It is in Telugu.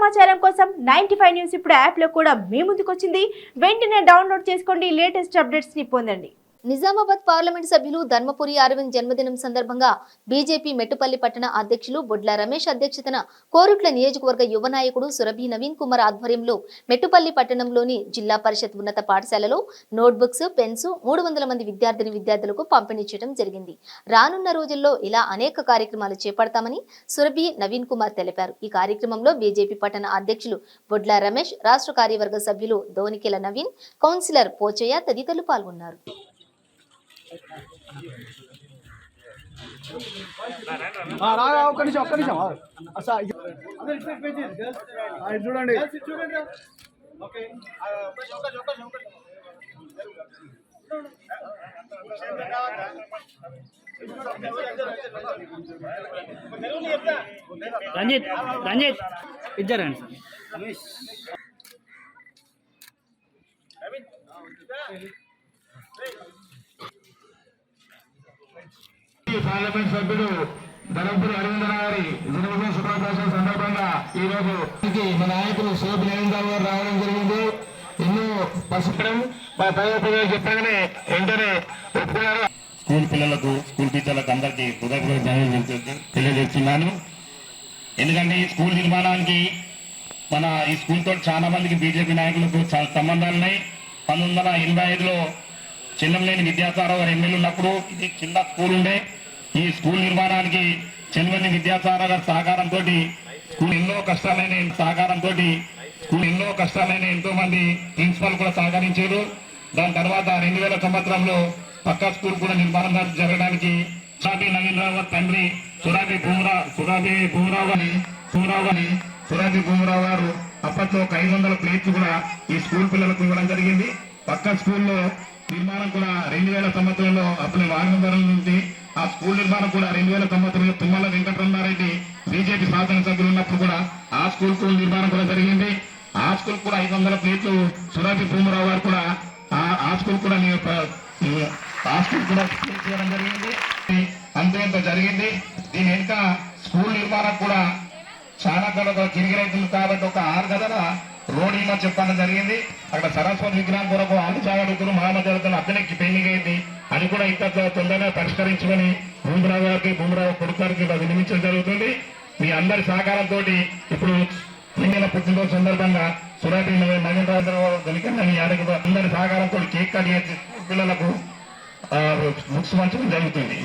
సమాచారం కోసం 95 న్యూస్ ఇప్పుడు యాప్ లో కూడా మీ ముందుకొచ్చింది. వెంటనే డౌన్లోడ్ చేసుకోండి, లేటెస్ట్ అప్డేట్స్ ని పొందండి. నిజామాబాద్ పార్లమెంట్ సభ్యులు ధర్మపురి అరవింద్ జన్మదినం సందర్భంగా బీజేపీ మెట్టుపల్లి పట్టణ అధ్యక్షులు బొడ్ల రమేష్ అధ్యక్షతన కోరుట్ల నియోజకవర్గ యువ నాయకుడు సురభి నవీన్ కుమార్ ఆధ్వర్యంలో మెట్టుపల్లి పట్టణంలోని జిల్లా పరిషత్ ఉన్నత పాఠశాలలో నోట్బుక్స్, పెన్స్ 300 మంది విద్యార్థులకు పంపిణీ చేయడం జరిగింది. రానున్న రోజుల్లో ఇలా అనేక కార్యక్రమాలు చేపడతామని సురభి నవీన్ కుమార్ తెలిపారు. ఈ కార్యక్రమంలో బీజేపీ పట్టణ అధ్యక్షులు బొడ్ల రమేష్, రాష్ట్ర కార్యవర్గ సభ్యులు దోనికెల నవీన్, కౌన్సిలర్ పోచయ్య తదితరులు పాల్గొన్నారు. చూడండి రంజిత్ ఇద్దరండి పార్లమెంట్ సభ్యుడు ధర్మపురి అరవింద్ గారి జన్మదిన శుభాకాంక్షల సందర్భంగా ఈ రోజు మన నాయకులు సోపు నరేంద్రరావు గారు రావడం జరిగింది. ఎన్నో పసిపడం పదవి చెప్పగానే వెంటనే ఒప్పుకున్నారు. స్కూల్ పిల్లలకు, స్కూల్ టీచర్లకు అందరికీ హృదయపూర్వక తెలియజేస్తున్నాను. ఎందుకంటే ఈ స్కూల్ నిర్మాణానికి మన ఈ స్కూల్ తోటి చాలా మందికి బీజేపీ నాయకులకు చాలా సంబంధాలున్నాయి. 1985లో చెల్లంలేని విద్యాసారావు గారు ఎమ్మెల్యే ఉన్నప్పుడు ఇది కింద స్కూల్ ఉండే. ఈ స్కూల్ నిర్మాణానికి చెల్లంలేని విద్యాసారావు గారి సహకారంతో స్కూల్ ఎన్నో కష్టాలైన ఎంతో మంది ప్రిన్సిపల్ కూడా సహకరించారు. దాని తర్వాత 2000 సంవత్సరంలో పక్కా స్కూల్ కూడా నిర్మాణం జరగడానికి సురభి నవీన్రావు గారి తండ్రి సురభి భూమరావు గారు అప్పట్లో 500 ప్లేట్లు కూడా ఈ స్కూల్ పిల్లలకు ఇవ్వడం జరిగింది. పక్క స్కూల్లో నిర్మాణం కూడా 2000 సంవత్సరంలో అప్పుడు వారణవరం నుంచి ఆ స్కూల్ నిర్మాణం కూడా 2000 సంవత్సరంలో తుమ్మల వెంకటరమణారెడ్డి బీజేపీ శాసనసభ్యులు ఉన్నప్పుడు కూడా ఆ స్కూల్ నిర్మాణం కూడా జరిగింది. ఆ స్కూల్ కూడా 500 ప్లేట్లు సురభి భూమరావు గారు కూడా ఆ స్కూల్ కూడా చేయడం జరిగింది. అంత జరిగింది. దీని వెనుక స్కూల్ నిర్మాణం కూడా చాలా కిరిగిరైతుంది కాబట్టి ఒక 6 గదుల రోడ్ ఇలా చెప్పడం జరిగింది. అక్కడ సరస్వతి విగ్రహం కొరకు ఆలు జాగ్రత్తలు మహామజాగ్రత్తలు అద్దెకి పెళ్లింగ్ అయింది. అది కూడా ఇంకా తొందరగా పరిష్కరించుకొని భూమరావు కొడుకారికి వినిపించడం జరుగుతుంది. మీ అందరి సహకారంతో ఇప్పుడు పిల్లల పుట్టినరోజు సందర్భంగా సురభి నవీన్రావు దొరికిందని అందరి సహకారంతో కేక్ కట్ చేసి పిల్లలకు బుక్స్ పంచడం జరుగుతుంది.